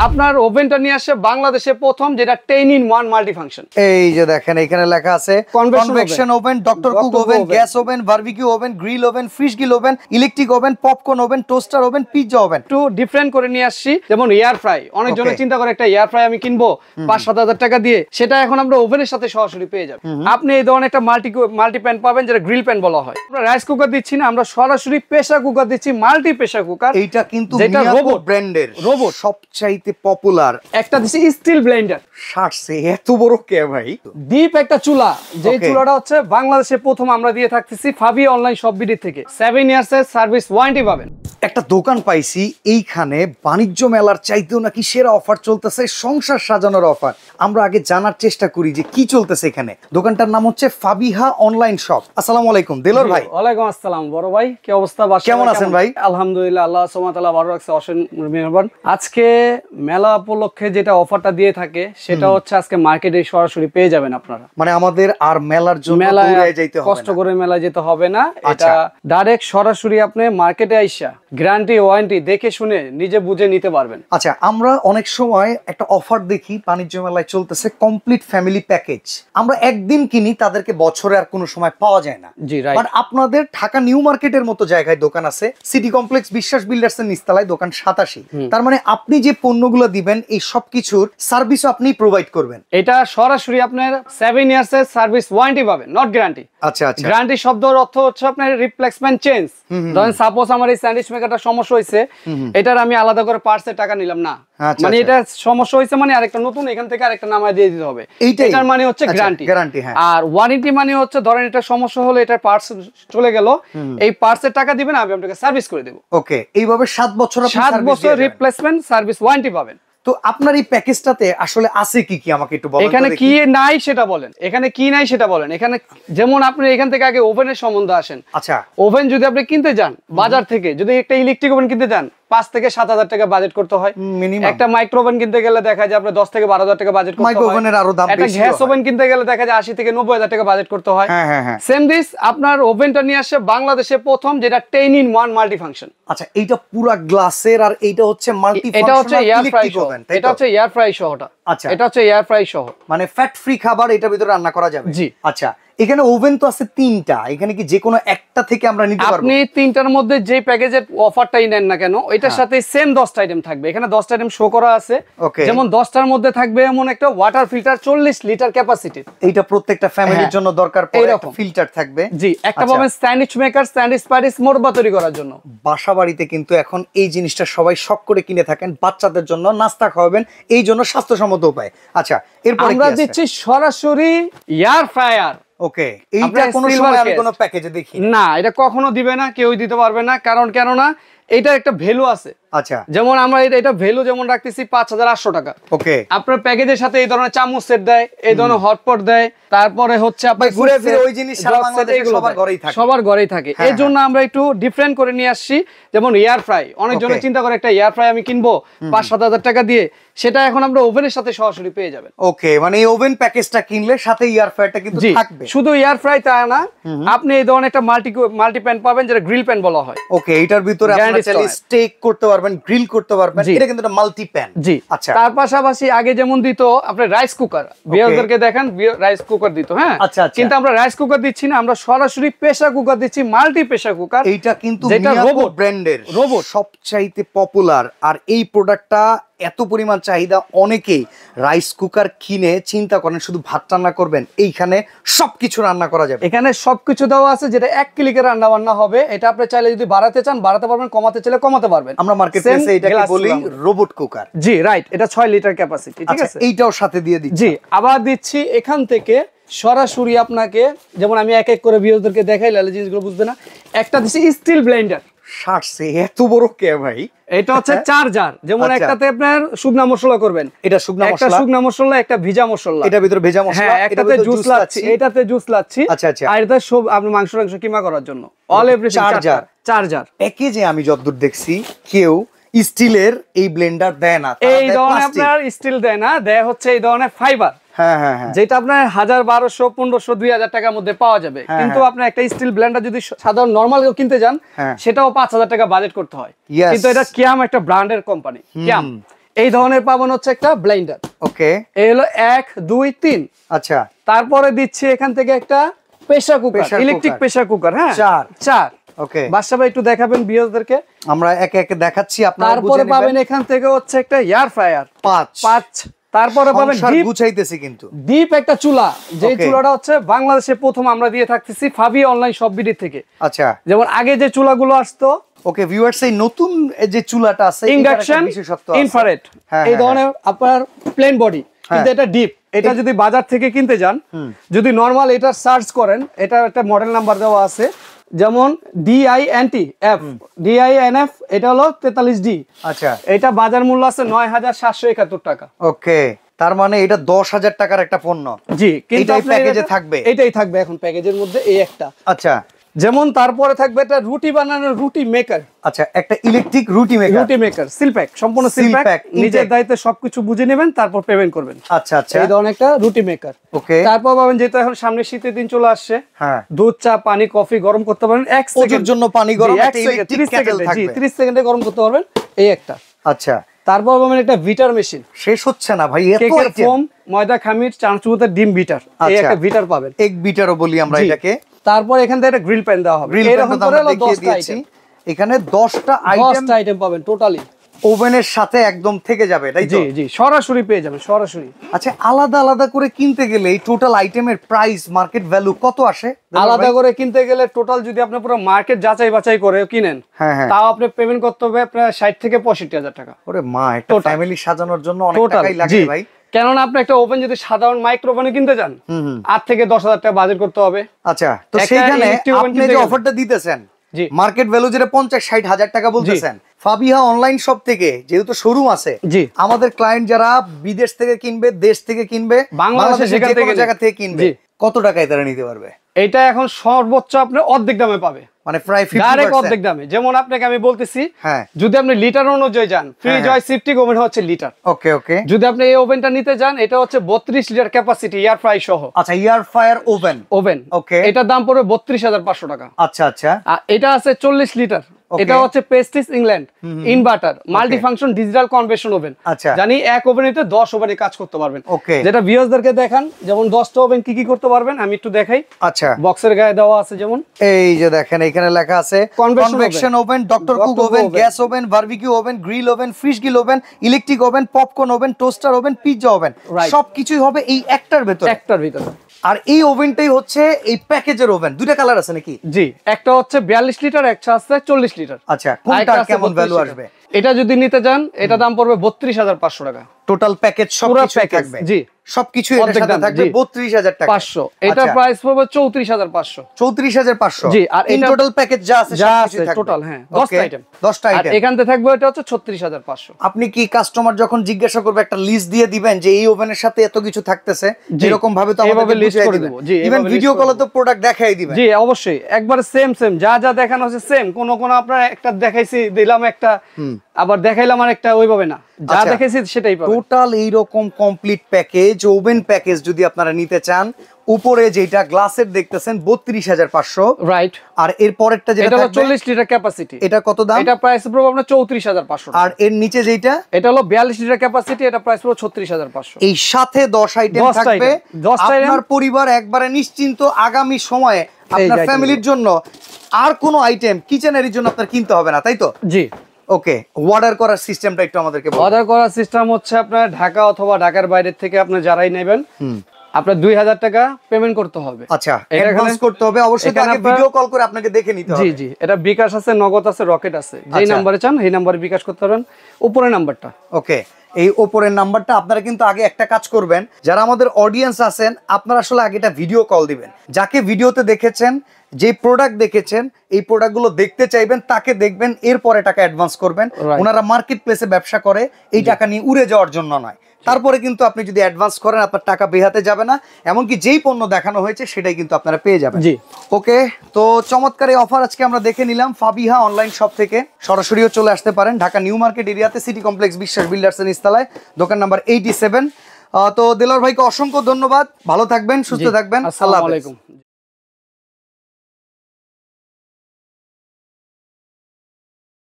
আপনার ওভেনটা নিয়ে আসে বাংলাদেশে প্রথম, যেটা 10 in 1 মাল্টি ফাংশন। এই যে দেখেন এখানে লেখা আছে convection oven, doctor cook oven, gas oven, barbecue oven, grill oven, fish grill oven, electric oven, popcorn oven, toaster oven, pizza oven. একটু ডিফারেন্ট করে নিয়ে আসছি, যেমন এয়ার ফ্রাই। অনেকজন চিন্তা করে একটা এয়ার ফ্রাই আমি কিনবো 5-7 হাজার টাকা দিয়ে, সেটা এখন আমরা ওভেনের সাথে সরাসরি পেয়ে যাবেন। আপনি এই ধরনের একটা মাল্টি প্যান পাবেন, যেটা গ্রিল প্যান বলা হয়। আমরা রাইস কুকার দিচ্ছি না, আমরা সরাসরি প্রেসার কুকার দিচ্ছি, মাল্টি প্রেসার কুকার। এইটা কিন্তু রোবট ব্র্যান্ডের, রোবট সবচাইতে পপুলার। একটা দিছি স্টিল ব্লেন্ডার, শার্টসে এত বড় কে ভাই? ডিপ একটা চুলা, যে চুলাটা হচ্ছে বাংলাদেশে প্রথম আমরা দিয়ে থাকতেছি ফাবি অনলাইন শপ বিডি থেকে। 7 ইয়ার্স এর সার্ভিস ওয়ারেন্টি পাবেন। একটা দোকান পাইছি এইখানে, বাণিজ্য মেলার চাইতেও নাকি সেরা অফার চলতেছে, সংসার সাজানোর অফার। আমরা আগে জানার চেষ্টা করি যে কি চলতেছে এখানে। দোকানটার নাম হচ্ছে ফাবিহা অনলাইন শপ। আসসালামু আলাইকুম দেলোর ভাই। ওয়ালাইকুম আসসালাম বড় ভাই, কি অবস্থা? কেমন আছেন ভাই? আলহামদুলিল্লাহ, আল্লাহ সুবহানাহু ওয়া তাআলা ভালো রাখছে, অসীম মেহেরবান। আজকে মেলা উপলক্ষে যেটা অফারটা দিয়ে থাকে, সেটা হচ্ছে আজকে মার্কেটে সরাসরি পেয়ে যাবেন আপনারা। মানে আমাদের আর মেলার জন্য দূরে যাইতে হবে না, কষ্ট করে মেলা যেতে হবে না। এটা ডাইরেক্ট সরাসরি আপনি মার্কেটে আইসা গ্যারান্টি ওয়ারেন্টি দেখে শুনে নিজে বুঝে নিতে পারবেন। আচ্ছা, আমরা অনেক সময় একটা অফার দেখি বাণিজ্য মেলায় চলতেছে, কমপ্লিট ফ্যামিলি প্যাকেজ। আমরা একদিন কিনি, তাদেরকে বছরে আর কোনো সময় পাওয়া যায় না। জি রাইট। বাট আপনাদের ঢাকা নিউ মার্কেটের মতো জায়গায় দোকান আছে, সিটি কমপ্লেক্স বিশ্বাস বিল্ডার্স এর নিচতলায় দোকান 87। তার মানে আপনি যে পণ্যগুলো দিবেন এই সবকিছুর সার্ভিসও আপনি প্রোভাইড করবেন। এটা সরাসরি আপনার 7 ইয়ার্স এর সার্ভিস ওয়ারেন্টি পাবেন, নট গ্যারান্টি। আচ্ছা আচ্ছা। গ্যারান্টি শব্দের অর্থ হচ্ছে আপনার রিপ্লেসমেন্ট চেঞ্জ। ধরেন সাপোজ আমার এই স্যান্ডউইচ মেকারটা সমস্যা হয়েছে, এটার আমি আলাদা করে পার্টসের টাকা নিলাম না, মানে এটা সমস্যা হয়েছে মানে আরেকটা নতুন এখান থেকে আরেকটা নামায় দিয়ে দিতে হবে, এটার মানে হচ্ছে গ্যারান্টি। আর ওয়ারেন্টি মানে হচ্ছে ধরেন এটা সমস্যা হলো, এটার পার্টস চলে গেল, এই পার্টসের টাকা দিবেন, আমি আপনাকে সার্ভিস করে দেব। ওকে, এইভাবে 7 বছর আপনি 7 বছর রিপ্লেসমেন্ট সার্ভিস ওয়ারেন্টি পাবেন। তো আপনার এই প্যাকেজটাতে আসলে আছে কি কি আমাকে একটু বলেন। এখানে কি নাই সেটা বলেন, এখানে কি নাই সেটা বলেন। এখানে যেমন আপনি এখান থেকে আগে ওভেনের সম্বন্ধে আসেন। আচ্ছা, ওভেন যদি আপনি কিনতে যান বাজার থেকে, যদি একটা ইলেকট্রিক ওভেন কিনতে যান 5 থেকে 7 হাজার টাকা বাজেট করতে হয় মিনিমাম। একটা মাইক্রো ওভেন কিনতে গেলে দেখা যায় আপনার 10 থেকে 12 হাজার টাকা বাজেট করতে হয়। মাইক্রো ওভেনের আরো দাম বেশি। একটা গ্যাস ওভেন কিনতে গেলে দেখা যায় 80 থেকে 90 হাজার টাকা বাজেট করতে হয়। সেম দিস আপনার ওভেনটা নিয়ে আসে বাংলাদেশে প্রথম, যেটা 10 in 1 মাল্টি ফাংশন। আচ্ছা, এইটা পুরো গ্লাসের, আর এইটা হচ্ছে মাল্টি ফাংশনাল। এটা হচ্ছে এয়ার ফ্রাই ওভেন, এটা হচ্ছে এয়ার ফ্রাই সহটা। আচ্ছা, এটা হচ্ছে এয়ার ফ্রাই সহ, মানে ফ্যাট ফ্রি খাবার এটার ভিতরে রান্না করা যাবে। জি। আচ্ছা, এখানে ওভেন তো আছে 3টা, এখানে কি যে কোনো একটা থেকে আমরা নিতে পারবো? আপনি 3টার মধ্যে যে প্যাকেজের অফারটাই নেন না কেন, এটার সাথে সেম 10টা আইটেম থাকবে। এখানে 10টা আইটেম শো করা আছে, যেমন 10টার মধ্যে থাকবে এমন একটা ওয়াটার ফিল্টার 40 লিটার ক্যাপাসিটি। এইটা প্রত্যেকটা ফ্যামিলির জন্য দরকার পড়ে, একটা ফিল্টার থাকবে। জি, একটা পাবেন স্যান্ডউইচ মেকার, স্যান্ডউইচ প্যাটিস মোরবা তৈরি করার জন্য। বাসা বাড়িতে কিন্তু এখন এই জিনিসটা সবাই শখ করে কিনে থাকেন, বাচ্চাদের জন্য নাস্তা খাওয়াবেন, এই জন্য স্বাস্থ্যসম্মত উপায়। আচ্ছা, এরপর আমরা দিচ্ছি সরাসরি এয়ার ফ্রায়ার। ওকে, এইটা কোনো সময় আমি কোনো প্যাকেজে দেখি না, এটা কখনো দিবে না, কেউই দিতে পারবে না। কারণ কেননা এটা একটা ভ্যালু আছে। আচ্ছা, যেমন আমরা এটা ভ্যালু যেমন রাখতেছি 5800 টাকা। ওকে, আপনার প্যাকেজের সাথে এই ধরনের চামচ সেট দেয়, এই ধরনের হটপট দেয়, তারপরে হচ্ছে আপনার ঘুরে ফিরে ওই জিনিস সারা বাংলাদেশে সবার ঘরেই থাকে। এই জন্য আমরা একটু ডিফারেন্ট করে নিয়ে আসছি। যেমন এয়ার ফ্রাই, অনেকজন চিন্তা করে একটা এয়ার ফ্রাই আমি কিনবো 5-7 হাজার টাকা দিয়ে, সেটা এখন আমরা ওভেনের সাথে সরাসরি পেয়ে যাবেন। ওকে, মানে এই ওভেন প্যাকেজটা কিনলে সাথে এয়ার ফ্রাইটা কিন্তু থাকবে। শুধু এয়ার ফ্রাই তা না, আপনি এই ধরনের একটা মাল্টি প্যান পাবেন, যেটা গ্রিল প্যান বলা হয়। ওকে, এটার ভিতরে আপনি চাইলে স্টেক করতে পারবেন, গ্রিল করতে পারবেন, এটা কিন্তু একটা মাল্টি প্যান। জি। আচ্ছা, তার পাশাপাশি আগে যেমন দিত আপনার রাইস কুকার, বিয়ারদেরকে দেখেন রাইস কুকার দিত, হ্যাঁ। কিন্তু আমরা রাইস কুকার দিচ্ছি না, আমরা সরাসরি প্রেসার কুকার দিচ্ছি, মাল্টি প্রেসার কুকার। এইটা কিন্তু রোবট ব্র্যান্ডের, রোবট সবচাইতে পপুলার। আর এই প্রোডাক্টটা এত পরিমাণ চাহিদা, অনেকেই রাইস কুকার কিনে চিন্তা করেন শুধু ভাত রান্না করবেন, এইখানে সবকিছু রান্না করা যাবে। এখানে সবকিছু দেওয়া আছে, যেটা 1 ক্লিকে রান্না বান্না হবে। এটা আপনি চাইলে যদি বাড়াতে চান বাড়াতে পারবেন, কমাতে চাইলে কমাতে পারবেন। আমরা মার্কেটপ্লেসে এটাকে বলি রোবট কুকার। জি রাইট, এটা 6 লিটার ক্যাপাসিটি, ঠিক আছে। এইটাও সাথে দিয়ে দিচ্ছি। জি, আবার দিচ্ছি এখান থেকে সরাসরি আপনাকে, যেমন আমি এক এক করে ভিউয়ারদেরকে দেখাইলে জিনিসগুলো বুঝবে না। একটা দিচ্ছি স্টিল ব্লেন্ডার। শার্টসে এত বড় কে ভাই? এটা হচ্ছে চার্জার। যেমন একটাতে আপনার শুকনা মশলা করবেন, এটা শুকনা মশলা, একটা শুকনা মশলা, একটা ভিজা মশলা, এটার ভিতরে ভেজা মশলা, একটাতে জুস লাচ্ছি, এটাতে জুস লাচ্ছি। আচ্ছা আচ্ছা। আর এটা সব আপনি মাংস কিমা করার জন্য অল এভরিথিং চার্জার। প্যাকেজে আমি যতদূর দেখছি কেউ স্টিলের এই ব্লেন্ডার দেয় না, এই ধরনের আপনার স্টিল দেয় না, দেয় হচ্ছে এই ধরনের ফাইবার। যেটা আপনার 1000, 1200, 1500, 2000 টাকার মধ্যে পাওয়া যাবে। কিন্তু আপনার একটা স্টিল ব্লেন্ডার যদি সাধারণ নরমাল কিনতে যান, সেটাও 5000 টাকা বাজেট করতে হয়। কিন্তু এটা কিয়াম একটা ব্র্যান্ডের কোম্পানি, কিয়াম। এই ধরনের পাবেন হচ্ছে একটা ব্লেন্ডার। ওকে, এই হলো 1 2 3। আচ্ছা, তারপরে দিচ্ছি এখান থেকে একটা pressure cooker, electric pressure cooker. হ্যাঁ, 4। ওকে, বাদশা ভাই একটু দেখাবেন ভিউয়ারদেরকে। আমরা একে একে দেখাচ্ছি, আপনারা তারপরে পাবেন এখান থেকে হচ্ছে একটা এয়ার ফ্রায়ার 5। তারপরে পাবেন গুছাইতেছি কিন্তু ডিপ একটা চুলা, যে চুলাটা হচ্ছে বাংলাদেশে প্রথম আমরা দিয়ে থাকতেছি ফাবি অনলাইন শপ বিডি থেকে। আচ্ছা, যেমন আগে যে চুলাগুলো আসতো। ওকে ভিউয়ার্স, এই নতুন যে চুলাটা আছে ইন্ডাকশন ইনফ্রারেড, এই ধরনের আপনার প্লেন বডি, কিন্তু এটা ডিপ। এটা যদি বাজার থেকে কিনতে যান, যদি নরমাল এটা সার্চ করেন, এটা একটা মডেল নাম্বার দেওয়া আছে, যেমন DINF, এটা হলো 43D। আচ্ছা, এটা বাজার মূল্য আছে ৯৭৭১ টাকা। ওকে, তার মানে এটা ১০,০০০ টাকার একটা পণ্য। জি, কিন্তু প্যাকেজে থাকবে, এটাই থাকবে এখন প্যাকেজের মধ্যে এই একটা। আচ্ছা, যেমন তারপরে থাকবে একটা রুটি বানানোর রুটি মেকার। আচ্ছা, একটা ইলেকট্রিক রুটি মেকার সিল প্যাক, সম্পূর্ণ সিল প্যাক, নিজের দায়িত্বে সবকিছু বুঝে নেবেন, তারপর পেমেন্ট করবেন। আচ্ছা আচ্ছা, এই ধরনের একটা রুটি মেকার। ওকে, তারপর পাবেন, যেহেতু এখন সামনে শীতের দিন চলে আসছে, হ্যাঁ, দুধ, চা, পানি, কফি গরম করতে পারেন 1 সেকেন্ডের জন্য। পানি গরম একটা ইলেকট্রিক কেটল থাকবে, 30 সেকেন্ডে গরম করতে পারবেন, এই একটা। আচ্ছা, তারপর পাবেন একটা বিটার মেশিন। শেষ হচ্ছে না ভাই, এত কেকের ফোম, ময়দা, খামির, চানাচুর, ডিম বিটার, এই একটা বিটার পাবেন। এক বিটারও বলি আমরা এটাকে। তারপর এখান থেকে একটা গ্রিল প্যান দেওয়া হবে। এরকম করে হলো 10টা আইটেম। এখানে 10টা আইটেম পাবেন টোটালি। ওভেনের সাথে একদম থেকে যাবে, তাই তো? জি জি, সরাসরি পেয়ে যাবেন, সরাসরি। আচ্ছা, আলাদা আলাদা করে কিনতে গেলে এই টোটাল আইটেমের প্রাইস, মার্কেট ভ্যালু কত আসে? আলাদা করে কিনতে গেলে টোটাল যদি আপনি পুরো মার্কেট যাচাই বাছাই করে কিনেন, তাও আপনি পেমেন্ট করতে হবে প্রায় 60 থেকে 65,000 টাকা। ওরে মা, একটা ফ্যামিলি সাজানোর জন্য অনেক টাকাই লাগে ভাই। কেননা আপনি একটা ওভেন যদি সাধারণ মাইক্রো ওভেনে কিনতে যান, 8 থেকে 10,000 টাকা বাজেট করতে হবে। আচ্ছা, তো সেইখানে আপনি যে অফারটা দিতেছেন, মার্কেট ভ্যালু যেটা 50-60 হাজার টাকা বলতেছেন, ফাবিহা অনলাইন শপ থেকে যেহেতু শোরুম আছে, আমাদের ক্লায়েন্ট যারা বিদেশ থেকে কিনবে, দেশ থেকে কিনবে, বাংলাদেশের যে কোনো জায়গা থেকে কিনবে, কত টাকায় তারা নিতে পারবে? এটা এখন সর্বোচ্চ আপনি অর্ধেক দামে পাবে, মানে প্রায় 50% অর্ধেক দামে। যেমন আপনাকে আমি বলতেছি, যদি আপনি লিটার অনুযায়ী যান, ফ্রিজ হয়, শিফটিং ওভেন হচ্ছে লিটার। ওকে ওকে, যদি আপনি এই ওভেনটা নিতে যান, এটা হচ্ছে 32 লিটার ক্যাপাসিটি, এয়ার ফ্রাই সহ। আচ্ছা, এয়ার ফ্রায়ার ওভেন, ওকে, এটার দাম পড়বে 32,500 টাকা। আচ্ছা আচ্ছা, আর এটা আছে 40 লিটার, এটা হচ্ছে পেস্টিস England inverter multi function digital convection oven. আচ্ছা, জানি এক ওভেনেতে 10 ওভেনে কাজ করতে পারবেন। যেটা ভিউয়ারদেরকে দেখান, যেমন 10টা ওভেন কি কি করতে পারবেন আমি একটু দেখাই। আচ্ছা, বক্সের গায়ে দেওয়া আছে, যেমন এই যে দেখেন এখানে লেখা আছে convection oven, doctor cook oven, gas oven, barbecue oven, grill oven, fish grill oven, electric oven, popcorn oven, toaster oven, pizza oven, সবকিছুই হবে এই একটার ভিতরে। আর এই ওভেনটাই হচ্ছে এই প্যাকেজের ওভেন। দুইটা কালার আছে নাকি? জি, একটা হচ্ছে 42 লিটার, একটা আছে 40 লিটার। আচ্ছা, কোনটা কেমন ভ্যালু আসবে? এটা যদি নিতে চান, এটা দাম পড়বে 32,500 টাকা। টোটাল প্যাকেজ সবকিছু থাকবে। জি, সবকিছু এর সাথে থাকবে 32,000 টাকা 500। এটা প্রাইস পড়বে 34,500। 34,500। জি, আর ইন টোটাল প্যাকেজ যা আছে সবকিছু থাকবে টোটাল। হ্যাঁ, 10টা আইটেম। আর এখানে থাকবে এটা হচ্ছে 36,500। আপনি কি কাস্টমার যখন জিজ্ঞাসা করবে একটা লিস্ট দিয়ে দিবেন যে এই ওভেনের সাথে এত কিছু থাকতেছে, এরকম ভাবে তো আমাদের লিস্ট করে দিবেন। ইভেন ভিডিও কলে তো প্রোডাক্ট দেখাই দিবেন। জি, অবশ্যই, একবার সেম যা যা দেখানো আছে সেম। কোন আপনার একটা দেখাইছি, দিলাম একটা, আবার দেখাইলাম আর একটা, ওইভাবে না, যা দেখাইছি সেটাই পাবেন। টোটাল এইরকম কমপ্লিট প্যাকেজ, ওভেন প্যাকেজ যদি আপনারা নিতে চান, উপরে যেটা গ্লাসের দেখতেছেন 32,500, রাইট। আর এর পরেরটা যেটা এটা হলো 40 লিটার ক্যাপাসিটি, এটা কত দাম? এটা প্রাইস পড়বে আপনার 34,500। আর এর নিচে যেটা, এটা হলো 42 লিটার ক্যাপাসিটি, এটা প্রাইস পড়বে 36,500। এই সাথে 10 আইটেম থাকবে। আপনার পরিবার একবারে নিশ্চিন্ত আগামী সময়ে আপনার ফ্যামিলির জন্য আর কোনো আইটেম কিচেনারির জন্য আপনার কিনতে হবে না, তাই তো? জি। ওকে, অর্ডার করার সিস্টেমটা একটু আমাদেরকে বলুন। অর্ডার করার সিস্টেম হচ্ছে আপনার ঢাকা অথবা ঢাকার বাইরে থেকে আপনি যারাই নেবেন, আপনার 2,000 টাকা পেমেন্ট করতে হবে। আচ্ছা, অ্যাডভান্স করতে হবে অবশ্যই, আগে ভিডিও কল করে আপনাকে দেখে নিতে হবে। জি জি, এটা বিকাশ আছে, নগদ আছে, রকেট আছে। যেই নম্বরে চান এই নম্বরে বিকাশ করতে পারেন, উপরের নাম্বারটা। ওকে, এই উপরের নাম্বারটা আপনারা কিন্তু আগে একটা কাজ করবেন, যারা আমাদের অডিয়েন্স আছেন আপনারা আসলে আগে এটা ভিডিও কল দিবেন। যাকে ভিডিওতে দেখেছেন, যে প্রোডাক্ট দেখেছেন, এই প্রোডাক্টগুলো দেখতে চাইবেন, তাকে দেখবেন, এরপরে টাকা অ্যাডভান্স করবেন। ওনারা মার্কেট প্লেসে ব্যবসা করে, এই টাকা নিয়ে উড়ে যাওয়ার জন্য নয়। তারপরে কিন্তু আপনি যদি অ্যাডভান্স করেন, আপনার টাকা বেহাতে যাবে না, এমনকি যেই পণ্য দেখানো হয়েছে সেটাই কিন্তু আপনারা পেয়ে যাবেন। জি, ওকে, তো চমৎকার এই অফার আজকে আমরা দেখে নিলাম ফাবিহা অনলাইন শপ থেকে। সরাসরিও চলে আসতে পারেন ঢাকা নিউ মার্কেট এরিয়াতে, সিটি কমপ্লেক্স বিশ্বাস বিল্ডার্স এর নিচতলায়, দোকান নাম্বার 87। তো দেলোয়ার ভাইকে অসংখ্য ধন্যবাদ, ভালো থাকবেন, সুস্থ থাকবেন, আসসালামু আলাইকুম।